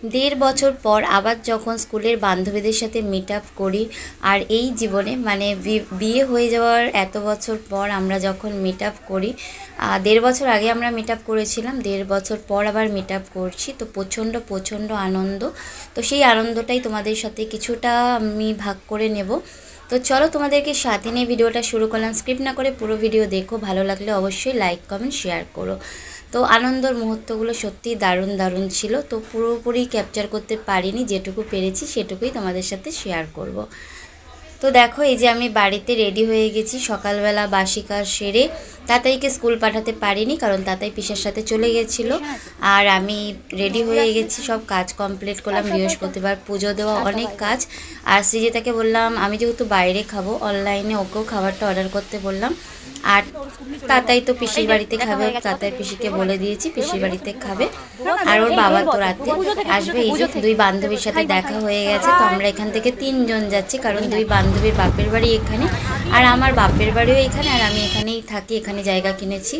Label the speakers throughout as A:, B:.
A: দেড় বছর পর আবার যখন স্কুলের বান্ধবীদের সাথে মিট আপ করি, আর এই জীবনে মানে বিয়ে হয়ে যাওয়ার এত বছর পর আমরা যখন মিট আপ করি, দেড় বছর আগে আমরা মিট আপ করেছিলাম, দেড় বছর পর আবার মিট আপ করছি, তো প্রচণ্ড আনন্দ। তো সেই আনন্দটাই তোমাদের সাথে কিছুটা আমি ভাগ করে নেব। তো চলো তোমাদেরকে সাথে নিয়ে ভিডিওটা শুরু করলাম। স্ক্রিপ্ট না করে পুরো ভিডিও দেখো, ভালো লাগলে অবশ্যই লাইক কমেন্ট শেয়ার করো। তো আনন্দের মুহূর্তগুলো সত্যিই দারুণ ছিল। তো পুরোপুরি ক্যাপচার করতে পারিনি, যেটুকু পেরেছি সেটুকুই তোমাদের সাথে শেয়ার করব। তো দেখো এই যে আমি বাড়িতে রেডি হয়ে গেছি, সকালবেলা বাসি কাজ সেরে। তাতাইকে স্কুল পাঠাতে পারিনি কারণ তাতাই পিসার সাথে চলে গেছিলো, আর আমি রেডি হয়ে গেছি, সব কাজ কমপ্লিট করলাম। বৃহস্পতিবার পুজো দেওয়া অনেক কাজ। আর সৃজিতাকে বললাম আমি যেহেতু বাইরে খাবো, অনলাইনে ওকেও খাবারটা অর্ডার করতে বললাম। আর তাতাই তো পিসির বাড়িতে খাবে, তাতাই পিসিকে বলে দিয়েছি পিসির বাড়িতে খাবে। আর ওর বাবা তো রাতে আসবে। এই যে দুই বান্ধবীর সাথে দেখা হয়ে গেছে। তো আমরা এখান থেকে 3 জন যাচ্ছি, কারণ দুই বান্ধবীর বাপের বাড়ি এখানে, আর আমার বাপের বাড়িও এখানে, আর আমি এখানেই থাকি, এখানে জায়গা কিনেছি।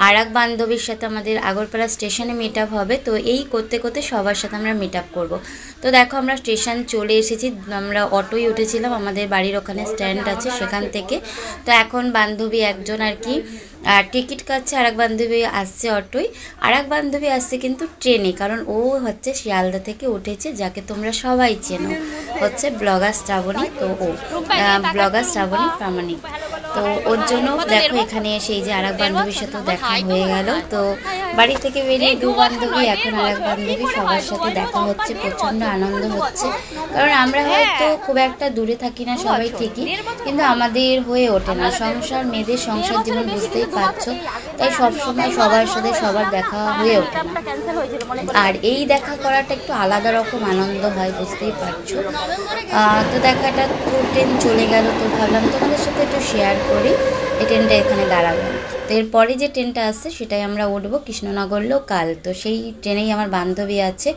A: আর এক বান্ধবীর সাথে আমাদের আগরপাড়া স্টেশনে মিট আপ হবে। তো এই করতে করতে সবার সাথে আমরা মিট আপ করবো। তো দেখো আমরা স্টেশন চলে এসেছি, আমরা অটোই উঠেছিলাম, আমাদের বাড়ির ওখানে স্ট্যান্ড আছে সেখান থেকে। তো এখন বান্ধবী একজন আর কি টিকিট কাটছে, আর এক বান্ধবী আসছে অটোয়, আর এক বান্ধবী আসছে কিন্তু ট্রেনে, কারণ ও হচ্ছে শিয়ালদা থেকে উঠেছে, যাকে তোমরা সবাই চেনো, হচ্ছে ব্লগার শ্রাবণী। তো ও ব্লগার শ্রাবণী প্রামাণিক। তো ওর জন্য দেখো এখানে এসে এই যে আর এক বান্ধবীর সাথেও দেখা হয়ে গেল। তো বাড়ি থেকে বেরিয়ে দু বান্ধবী, এখন আর এক বান্ধবী, সবার সাথে দেখা হচ্ছে, প্রচণ্ড আনন্দ হচ্ছে। কারণ আমরা হয়তো খুব একটা দূরে থাকি না সবাই ঠিকই, কিন্তু আমাদের হয়ে ওঠে না, সংসার, মেয়েদের সংসার জীবন বুঝতেই পারছো, তাই সবসময় সবার সাথে সবার দেখা হয়ে ওঠে না। আর এই দেখা করাটা একটু আলাদা রকম আনন্দ হয়, বুঝতেই পারছো। তো দেখা একটা ট্রেন চলে গেল, তো ভাবলাম তোমাদের সাথে একটু শেয়ার করি। এই ট্রেনটা এখানে দাঁড়াবে, তো এরপরে যে ট্রেনটা আসছে সেটাই আমরা উঠবো, কৃষ্ণনগর লোকাল। তো সেই ট্রেনেই আমার বান্ধবী আছে।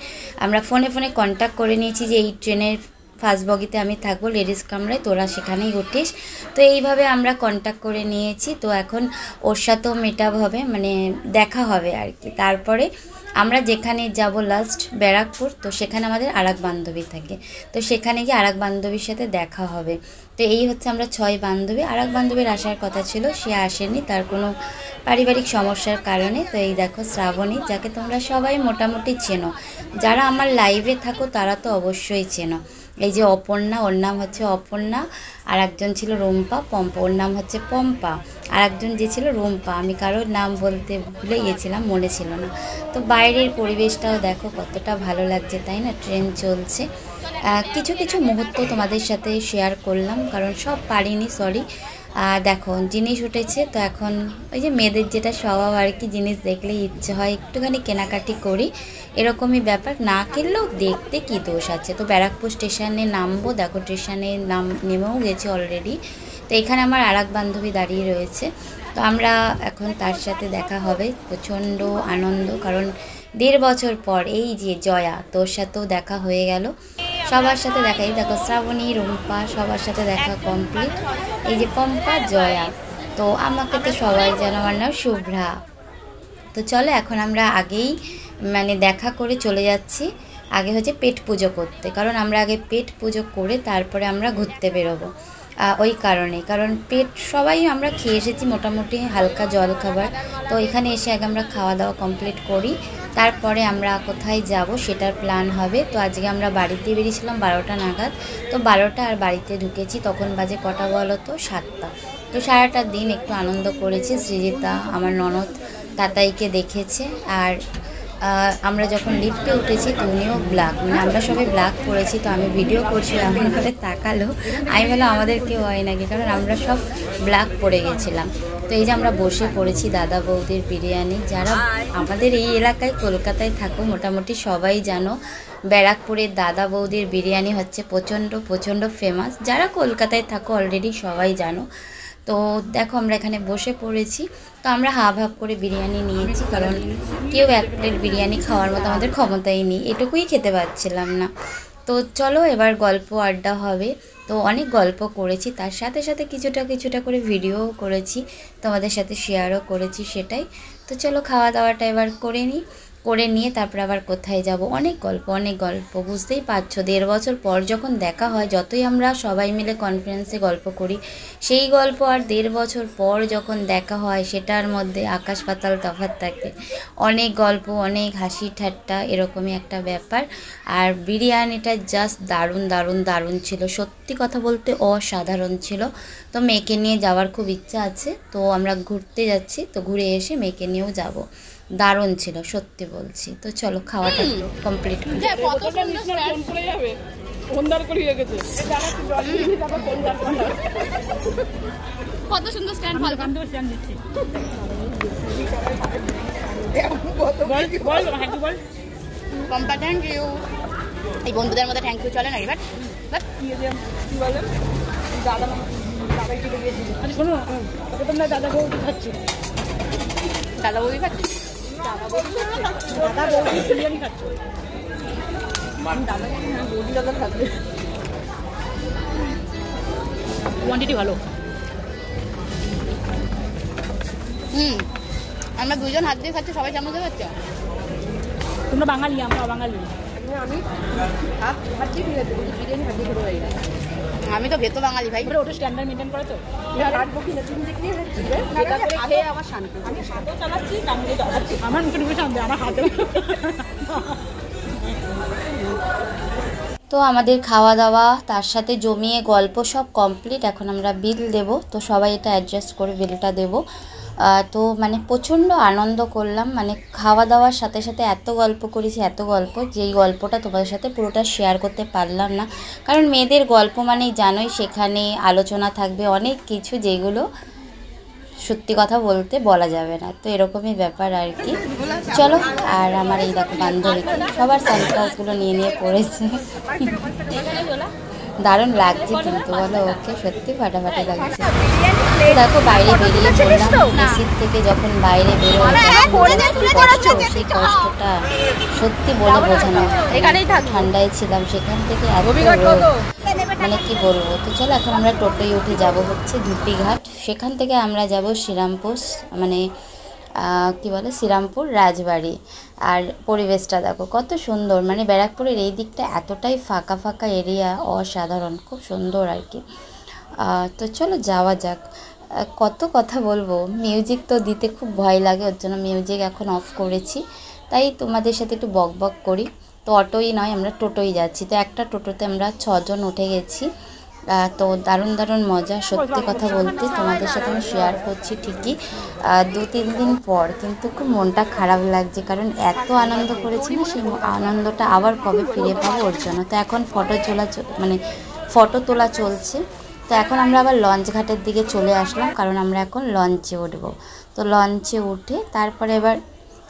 A: আমরা ফোনে কন্ট্যাক্ট করে নিয়েছি যে এই ট্রেনের ফার্স্ট বগিতে আমি থাকবো, লেডিস কামরায়, তোরা সেখানেই উঠিস। তো এইভাবে আমরা কন্ট্যাক্ট করে নিয়েছি। তো এখন ওর সাথেও মিট আপ হবে, মানে দেখা হবে আর কি। তারপরে আমরা যেখানে যাব লাস্ট ব্যারাকপুর, তো সেখানে আমাদের আর এক বান্ধবী থাকে, তো সেখানে গিয়ে আর এক বান্ধবীর সাথে দেখা হবে। তো এই হচ্ছে আমরা 6 বান্ধবী। আর এক বান্ধবীর আসার কথা ছিল, সে আসেনি, তার কোনো পারিবারিক সমস্যার কারণে। তো এই দেখো শ্রাবণী, যাকে তোমরা সবাই মোটামুটি চেনো, যারা আমার লাইভে থাকো তারা তো অবশ্যই চেনো। এই যে অপর্ণা, ওর নাম হচ্ছে অপর্ণা, আর একজন ছিল রুম্পা, পম্পা, ওর নাম হচ্ছে পম্পা, আর একজন যে ছিল রুম্পা, আমি কারোর নাম বলতে ভুলে গিয়েছিলাম, মনে ছিল না। তো বাইরের পরিবেশটাও দেখো কতটা ভালো লাগছে, তাই না? ট্রেন চলছে। কিছু মুহূর্ত তোমাদের সাথে শেয়ার করলাম, কারণ সব পারিনি, সরি। দেখো জিনিস উঠেছে, তো এখন ওই যে মেয়েদের যেটা স্বভাব আর কি, জিনিস দেখলেই ইচ্ছে হয় একটুখানি কেনাকাটি করি, এরকমই ব্যাপার। না কিনলেও দেখতে কি দোষ আছে। তো ব্যারাকপুর স্টেশনে নামবো, দেখো স্টেশনে নেমেও গেছি অলরেডি। তো এখানে আমার আর এক বান্ধবী দাঁড়িয়ে রয়েছে, তো আমরা এখন তার সাথে দেখা হবে। প্রচণ্ড আনন্দ, কারণ 1.5 বছর পর এই যে জয়া, তোর সাথেও দেখা হয়ে গেল, সবার সাথে দেখা। এই দেখো শ্রাবণী, রুম্পা, সবার সাথে দেখা কমপ্লিট। এই যে পম্পা, জয়া, তো আমাকে তো সবাই যেন, আমার নাম শুভ্রা। তো চলো এখন আমরা আগেই মানে দেখা করে চলে যাচ্ছি, আগে হচ্ছে পেট পুজো করতে, কারণ আমরা আগে পেট পুজো করে তারপরে আমরা ঘুরতে বেরোবো। ওই কারণে, কারণ পেট সবাই আমরা খেয়ে এসেছি মোটামুটি হালকা জল খাবার। তো এখানে এসে আগে আমরা খাওয়া দাওয়া কমপ্লিট করি, তারপরে আমরা কোথায় যাব সেটার প্ল্যান হবে। তো আজকে আমরা বাড়িতে বেরিয়েছিলাম 12টা নাগাদ, তো 12টা, আর বাড়িতে ঢুকেছি তখন বাজে কটা বলো তো, 7টা। তো সারাটা দিন একটু আনন্দ করেছি। সৃজিতা আমার ননদ তাতাইকে দেখেছে, আর আমরা যখন লিফটে উঠেছি তো উনিও ব্ল্যাক, মানে আমরা সবাই ব্ল্যাক পরেছি। তো আমি ভিডিও করছিলাম, এমন করে তাকালো, আমি বললাম আমাদের কেউ হয় নাকি, কারণ আমরা সব ব্ল্যাক পরে গেছিলাম। তো এই যে আমরা বসে পড়েছি দাদা বৌদির বিরিয়ানি। যারা আমাদের এই এলাকায় কলকাতায় থাকো মোটামুটি সবাই জানো, ব্যারাকপুরের দাদা বৌদির বিরিয়ানি হচ্ছে প্রচণ্ড ফেমাস। যারা কলকাতায় থাকো অলরেডি সবাই জানো। তো দেখো আমরা এখানে বসে পড়েছি, তো আমরা হাফ করে বিরিয়ানি নিয়েছি, কারণ কেউ 1 প্লেট বিরিয়ানি খাওয়ার মতো আমাদের ক্ষমতাই নেই, এটুকুই খেতে পারছিলাম না। তো চলো এবার গল্প আড্ডা হবে। তো অনেক গল্প করেছি, তার সাথে সাথে কিছুটা করে ভিডিওও করেছি, তোমাদের সাথে শেয়ারও করেছি সেটাই। তো চলো খাওয়া দাওয়াটা এবার করে নিই। করে নিয়ে তারপরে আবার কোথায় যাব, অনেক গল্প বুঝতেই পারছো। 1.5 বছর পর যখন দেখা হয়, যতই আমরা সবাই মিলে কনফারেন্সে গল্প করি, সেই গল্প আর 1.5 বছর পর যখন দেখা হয় সেটার মধ্যে আকাশ পাতাল তফাৎ থাকে। অনেক গল্প, অনেক হাসি ঠাট্টা, এরকমই একটা ব্যাপার। আর বিরিয়ানিটা জাস্ট দারুণ ছিল, সত্যি কথা বলতে অসাধারণ ছিল। তো মেয়েকে নিয়ে যাওয়ার খুব ইচ্ছা আছে, তো আমরা ঘুরতে যাচ্ছি, তো ঘুরে এসে মেয়েকে নিয়েও যাব। দারুণ ছিল সত্যি বলছি। তো চলো খাওয়াটা কমপ্লিট করি।
B: কত সুন্দর স্ট্যান্ড, ভালো স্ট্যান্ড দিচ্ছি। Thank you. এই বন্ধুদের মধ্যে থ্যাংক ইউ চলে না এবার। দাদা বৌদি খাচ্ছি, দাদা বৌদি খাচ্ছি, দাদা বৌদি বিরিয়ানি খাচ্ছি, বৌদি দাদা থাকবে। কোয়ান্টিটি ভালো। আমরা দুজন হাত দিয়ে খাচ্ছি, সবাই চামচ খাচ্ছে। তোমরা বাঙালি, আমরা বাঙালি। আমি তো ভেতো বাঙালি ভাই। ওটা স্ট্যান্ডার্ড মেনটেন করে তো। আমার মুখে ঢুকে শান্তি, আমার হাতে।
A: তো আমাদের খাওয়া দাওয়া তার সাথে জমিয়ে গল্প সব কমপ্লিট। এখন আমরা বিল দেব, তো সবাই এটা অ্যাডজাস্ট করে বিলটা দেব। তো মানে প্রচণ্ড আনন্দ করলাম, মানে খাওয়া দাওয়ার সাথে সাথে এত গল্প করেছি, এত গল্প, যেই গল্পটা তোমাদের সাথে পুরোটা শেয়ার করতে পারলাম না, কারণ মেয়েদের গল্প মানেই জানোই সেখানে আলোচনা থাকবে অনেক কিছু, যেগুলো সত্যি কথা বলতে বলা যাবে না। তো এরকমই ব্যাপার আর কি। চলো, আর আমার এই দেখো বান্ধবীকে সবার সানগ্লাসগুলো নিয়ে পড়েছে। দারুণ লাগছে কিন্তু বলো, ওকে সত্যি ফাটাফাটি লাগছে। দেখো বাইরে বেরিয়ে পড়লাম, এসির থেকে যখন বাইরে বেরোয় সেই কষ্টটা সত্যি বলে বোঝানো। ঠান্ডায় ছিলাম, সেখান থেকে এত মানে কি বলবো। তো চলো এখন আমরা টোটোয় উঠে যাব হচ্ছে ধুপিঘাট, সেখান থেকে আমরা যাব শ্রীরামপুর, মানে কি বলে শ্রীরামপুর রাজবাড়ি। আর পরিবেশটা দেখো কত সুন্দর, মানে ব্যারাকপুরের এই দিকটা এতটাই ফাঁকা এরিয়া, অসাধারণ, খুব সুন্দর আর কি। তো চলো যাওয়া যাক। কত কথা বলবো, মিউজিক তো দিতে খুব ভয় লাগে, ওর জন্য মিউজিক এখন অফ করেছি, তাই তোমাদের সাথে একটু বক করি। তো অটোই নয়, আমরা টোটোই যাচ্ছি। তো একটা টোটোতে আমরা 6 জন উঠে গেছি। তো দারুণ মজা, সত্যি কথা বলতে তোমাদের সাথে আমি শেয়ার করছি ঠিকই 2-3 দিন পর, কিন্তু খুব মনটা খারাপ লাগছে, কারণ এত আনন্দ করেছি না, সেই আনন্দটা আবার কবে ফিরে পাবো ওর জন্য। তো এখন ফটো তোলা চলছে। তো এখন আমরা আবার লঞ্চ ঘাটের দিকে চলে আসলাম, কারণ আমরা এখন লঞ্চে উঠবো। তো লঞ্চে উঠে তারপরে এবার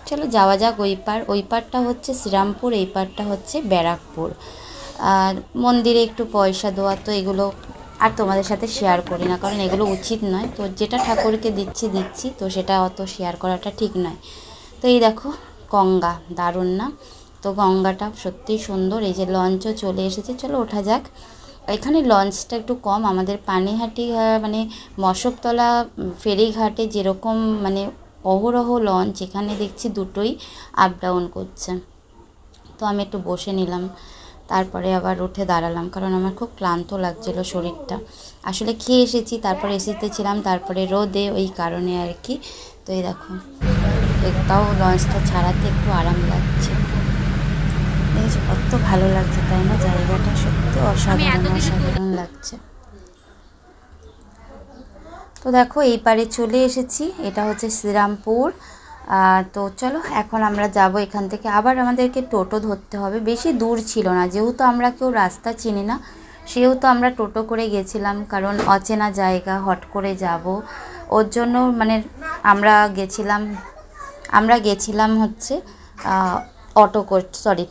A: চলো যাওয়া যাক ওই পারটা হচ্ছে শ্রীরামপুর, এই পারটা হচ্ছে ব্যারাকপুর। আর মন্দিরে একটু পয়সা দেওয়া, তো এগুলো আর তোমাদের সাথে শেয়ার করি না, কারণ এগুলো উচিত নয়। তো যেটা ঠাকুরকে দিচ্ছি, তো সেটা অত শেয়ার করাটা ঠিক নয়। তো এই দেখো গঙ্গা, দারুণ না? তো গঙ্গাটা সত্যিই সুন্দর। এই যে লঞ্চও চলে এসেছে, চলো ওঠা যাক। এখানে লঞ্চটা একটু কম, আমাদের পানিহাটি মানে মশকতলা ফেরিঘাটে যেরকম মানে অহরহ লঞ্চ, এখানে দেখছি দুটোই আপ ডাউন করছে। তো আমি একটু বসে নিলাম, তারপরে আবার উঠে দাঁড়ালাম, কারণ আমার খুব ক্লান্ত লাগছিল শরীরটা। আসলে খেয়ে এসেছি, তারপরে এসিতে ছিলাম, তারপরে রোদে, ওই কারণে আর কি। তো এই দেখো তাও লঞ্চটা ছাড়াতে একটু আরাম লাগছে। দেখেছি কত ভালো লাগছে, তাই না? জায়গাটা সত্যি অসাধারণ লাগছে। তো দেখো এই পারে চলে এসেছি, এটা হচ্ছে শ্রীরামপুর। তো চলো এখন আমরা যাব এখান থেকে। আবার আমাদেরকে টোটো ধরতে হবে, বেশি দূর ছিল না, যেহেতু আমরা কেউ রাস্তা চিনি না, সেহেতু আমরা টোটো করে গেছিলাম, কারণ অচেনা জায়গা, হট করে যাব ওর জন্য। মানে আমরা গেছিলাম হচ্ছে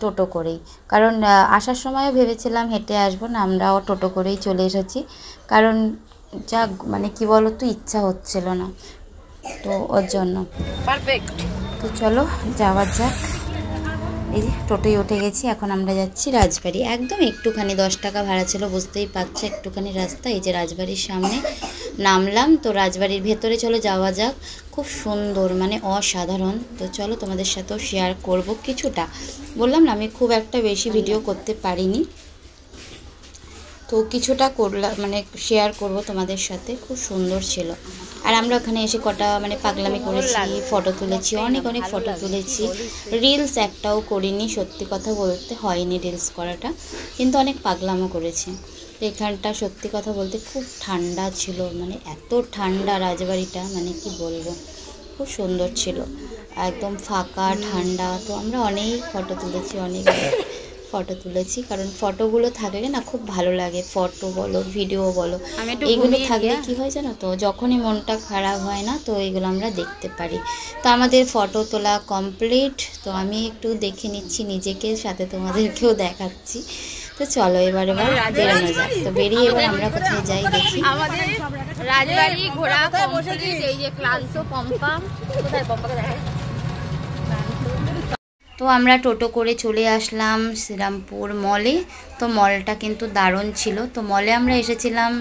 A: টোটো করেই, কারণ আসার সময়ও ভেবেছিলাম হেঁটে আসবো না, আমরাও টোটো করেই চলে এসেছি, কারণ যা মানে কি বলো তো, ইচ্ছা হচ্ছিল না, তো ওর জন্য। পারফেক্ট। তো চলো যাওয়া যাক। এই যে টোটোয় উঠে গেছি, এখন আমরা যাচ্ছি রাজবাড়ি। একদম একটুখানি 10 টাকা ভাড়া ছিল, বুঝতেই পারছো একটুখানি রাস্তা। এই যে রাজবাড়ির সামনে। নামলাম। তো রাজবাড়ির ভেতরে চলো যাওয়া যাক। খুব সুন্দর, মানে অসাধারণ। তো চলো তোমাদের সাথেও শেয়ার করব কিছুটা। বললাম না আমি খুব একটা বেশি ভিডিও করতে পারিনি, তো কিছুটা করলাম, মানে শেয়ার করব তোমাদের সাথে। খুব সুন্দর ছিল। আর আমরা ওখানে এসে কটা মানে পাগলামি করেছি, ফটো তুলেছি, অনেক অনেক ফটো তুলেছি। রিলস একটাও করিনি, সত্যি কথা বলতে হয়নি রিলস করাটা, কিন্তু অনেক পাগলামো করেছি। এখানটা সত্যি কথা বলতে খুব ঠান্ডা ছিল, মানে এত ঠান্ডা রাজবাড়িটা, মানে কি বলবো, খুব সুন্দর ছিল, একদম ফাঁকা ঠান্ডা। তো আমরা অনেক ফটো তুলেছি, অনেক ফটো তুলেছি, কারণ ফটোগুলো থাকলে না খুব ভালো লাগে। ফটো বলো, ভিডিও বলো, এইগুলো থাকলে কি হয় জানো তো, যখনই মনটা খারাপ হয় না, তো এইগুলো আমরা দেখতে পারি। তো আমাদের ফটো তোলা কমপ্লিট। তো আমি একটু দেখে নিচ্ছি নিজেকে, সাথে তোমাদেরকেও দেখাচ্ছি। তো চলো এবার বেরোনো যাক। তো বেরিয়ে এবার আমরা কোথায় যাই দেখি।
B: আমাদের রাজবাড়ি ঘোরা কমপ্লিট। এই যে ক্লান্ত পম্পা, কোথায় পম্পাকে দেখে।
A: তো আমরা টোটো করে চলে আসলাম শ্রীরামপুর মলে। তো মলটা কিন্তু দারুণ ছিল। তো মলে আমরা এসেছিলাম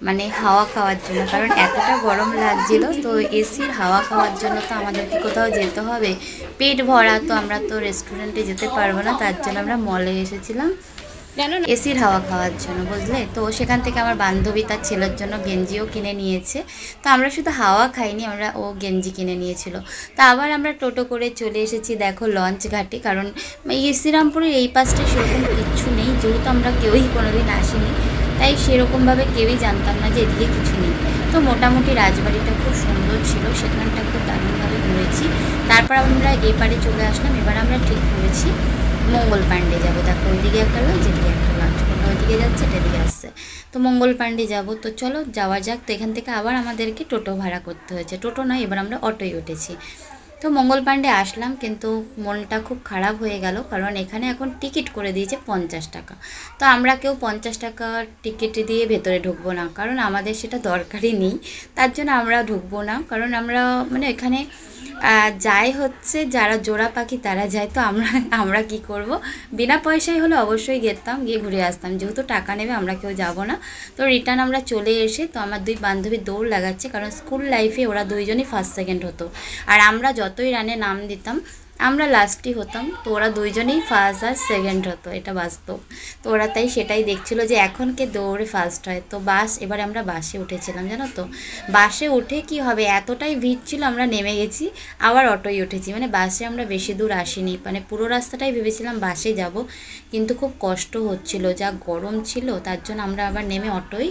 A: মানে হাওয়া খাওয়ার জন্য, কারণ এতটা গরম লাগছিল। তো এসির হাওয়া খাওয়ার জন্য তো আমাদেরকে কোথাও যেতে হবে, পেট ভরা, তো আমরা তো রেস্টুরেন্টে যেতে পারবো না, তার জন্য আমরা মলে এসেছিলাম এসির হাওয়া খাওয়ার জন্য, বুঝলে। তো সেখান থেকে আমার বান্ধবী তার ছেলের জন্য গেঞ্জিও কিনে নিয়েছে। তো আমরা শুধু হাওয়া খাইনি, ও গেঞ্জি কিনে নিয়েছিল। তা আবার আমরা টোটো করে চলে এসেছি দেখো লঞ্চ ঘাটে, কারণ এই শ্রীরামপুরের এই পাশটা সেরকম কিচ্ছু নেই, যেহেতু আমরা কেউই কোনোদিন আসিনি, তাই সেরকমভাবে কেউই জানতাম না যে এদিকে কিছু নেই। তো মোটামুটি রাজবাড়িটা খুব সুন্দর ছিল, সেখানটা খুব দারুণভাবে ঘুরেছি। তারপর আমরা এপারে চলে আসলাম। এবার আমরা ঠিক করেছি মঙ্গল পাণ্ডে যাবো। দেখো ওইদিকে একটা লঞ্চ, এদিকে একটা লঞ্চ, কোনটা ওইদিকে যাচ্ছে, এটা এদিকে আসছে। তো মঙ্গল পাণ্ডে যাবো। তো চলো যাওয়া যাক। তো এখান থেকে আবার আমাদেরকে টোটো ভাড়া করতে হয়েছে, টোটো নয়, এবার আমরা অটোয় উঠেছি। তো মঙ্গল পাণ্ডে আসলাম, কিন্তু মনটা খুব খারাপ হয়ে গেল, কারণ এখানে এখন টিকিট করে দিয়েছে 50 টাকা। তো আমরা কেউ 50 টাকার টিকিট দিয়ে ভেতরে ঢুকবো না, কারণ আমাদের সেটা দরকারই নেই, তার জন্য আমরা ঢুকবো না। কারণ আমরা মানে এখানে যায় হচ্ছে যারা জোড়া পাখি তারা যায়। তো আমরা কি করব, বিনা পয়সায় হলে অবশ্যই যেতাম, গিয়ে ঘুরে আসতাম, যেহেতু টাকা নেবে আমরা কেউ যাব না। তো রিটার্ন আমরা চলে এসে, তো আমার দুই বান্ধবী দৌড় লাগাচ্ছে, কারণ স্কুল লাইফে ওরা দুইজনই ফার্স্ট সেকেন্ড হতো, আর আমরা যতই রানে নাম দিতাম আমরা লাস্টই হতাম। তো ওরা দুইজনেই ফার্স্ট আর সেকেন্ড হতো, এটা বাস্তব। তো ওরা তাই সেটাই দেখছিল যে এখন কে দৌড়ে ফার্স্ট হয়। তো এবারে আমরা বাসে উঠেছিলাম, জানো তো। বাসে উঠে কি হবে, এতটাই ভিড় ছিল, আমরা নেমে গেছি, আবার অটোয় উঠেছি। মানে বাসে আমরা বেশি দূর আসিনি, মানে পুরো রাস্তাটাই ভেবেছিলাম বাসে যাব, কিন্তু খুব কষ্ট হচ্ছিল, যা গরম ছিল, তার জন্য আমরা আবার নেমে অটোয়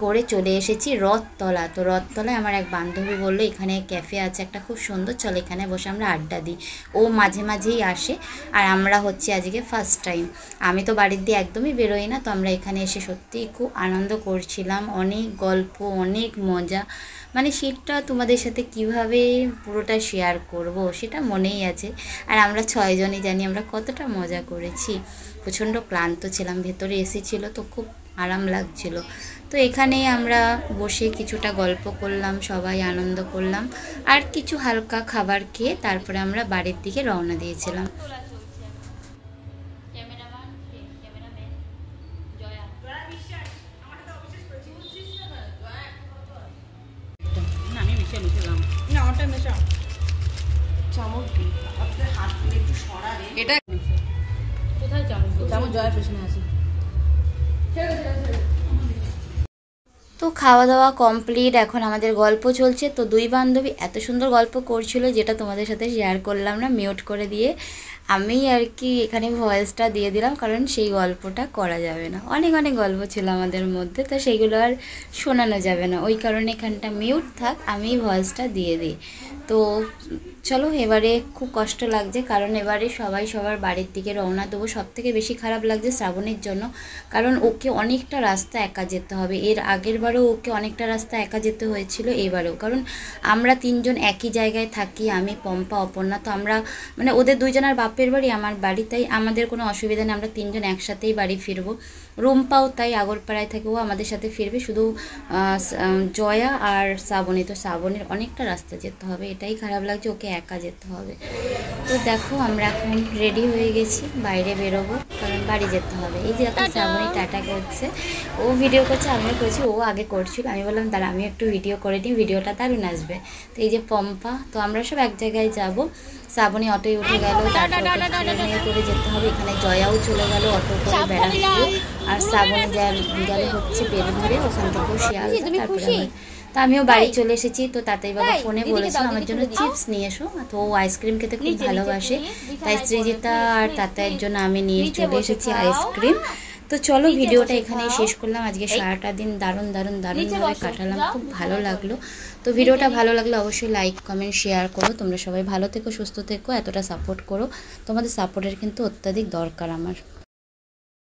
A: করে চলে এসেছি রথতলা। তো রথতলায় আমার এক বান্ধবী বললো এখানে ক্যাফে আছে একটা খুব সুন্দর, চল এখানে বসে আমরা আড্ডা দিই। ও মাঝে মাঝেই আসে, আর আমরা হচ্ছে আজকে ফার্স্ট টাইম। আমি তো বাড়ির দিয়ে একদমই বেরোই না। তো আমরা এখানে এসে সত্যিই খুব আনন্দ করছিলাম, অনেক গল্প, অনেক মজা। মানে সেটা তোমাদের সাথে কিভাবে পুরোটা শেয়ার করব সেটা মনেই আছে। আর আমরা 6 জনই জানি আমরা কতটা মজা করেছি। প্রচণ্ড ক্লান্ত ছিলাম, ভেতরে এসি ছিল তো খুব আরাম লাগছিল। তো এখানে আমরা বসে কিছুটা গল্প করলাম, সবাই আনন্দ করলাম, আর কিছু হালকা খাবার খেয়ে তারপরে আমরা বাড়ির দিকে রওনা দিয়েছিলাম।
B: এটা কোথায় চামচ? চামচ জয়া পেছনে আছে।
A: তো খাওয়া দাওয়া কমপ্লিট, এখন আমাদের গল্প চলছে। তো দুই বান্ধবী এত সুন্দর গল্প করছিল, যেটা তোমাদের সাথে শেয়ার করলাম না, মিউট করে দিয়ে আমি আর কি এখানে ভয়েসটা দিয়ে দিলাম, কারণ সেই গল্পটা করা যাবে না। অনেক অনেক গল্প ছিল আমাদের মধ্যে, তো সেইগুলো আর শোনানো যাবে না, ওই কারণে এখানটা মিউট থাক, আমি ভয়েসটা দিয়ে দিই। তো চলো এবারে খুব কষ্ট লাগছে, কারণ এবারে সবাই সবার বাড়ির দিকে রওনা দেবো। সবথেকে বেশি খারাপ লাগছে শ্রাবণের জন্য, কারণ ওকে অনেকটা রাস্তা একা যেতে হবে। এর আগের বারেও ওকে অনেকটা রাস্তা একা যেতে হয়েছিল, এবারেও। কারণ আমরা 3 জন একই জায়গায় থাকি, আমি, পম্পা, অপর্ণা। তো আমরা মানে ওদের দুইজনের বাপের বাড়ি, আমার বাড়ি, তাই আমাদের কোনো অসুবিধা নেই, আমরা 3 জন একসাথেই বাড়ি ফিরবো। রুম্পাও তাই আগরপাড়ায় থাকে, ও আমাদের সাথে ফিরবে, শুধু জয়া আর শ্রাবণী। তো শ্রাবণীর অনেকটা রাস্তা যেতে হবে, এটাই খারাপ লাগছে, ওকে একা যেতে হবে। তো দেখো আমরা এখন রেডি হয়ে গেছি, বাইরে বেরোবো, কারণ বাড়ি যেতে হবে। এই যে এখন শ্রাবণী টাটা করছে, ও ভিডিও করছে, আমিও করছি, ও আগে করছিল, আমি বললাম দাঁড়া আমি একটু ভিডিও করে নিই, ভিডিওটা দারুণ আসবে। তো এই যে পম্পা, তো আমরা সব এক জায়গায় যাব। শ্রাবণী অটোয় উঠে গেল, তারপর নিয়ে করে যেতে হবে। এখানে জয়াও চলে গেল অটো করে বেড়াতে, আর শ্রাবণী গেল হচ্ছে বেলঘরে, ওখান থেকেও শিয়ালদা, তারপরে তো আমিও বাড়ি চলে এসেছি। তো তাতাই বাবা ফোনে বলেছিল আমার জন্য চিপস নিয়ে এসো, তো ও আইসক্রিম খেতে খুব ভালোবাসে, তাই সৃজিতা আর তাতাইয়ের জন্য আমি নিয়ে চলে এসেছি আইসক্রিম। তো চলো ভিডিওটা এখানেই শেষ করলাম। আজকে সারাটা দিন দারুণভাবে কাটালাম, খুব ভালো লাগলো। তো ভিডিওটা ভালো লাগলে অবশ্যই লাইক কমেন্ট শেয়ার করো। তোমরা সবাই ভালো থেকো, সুস্থ থেকো, এতটা সাপোর্ট করো, তোমাদের সাপোর্টের কিন্তু অত্যাধিক দরকার আমার।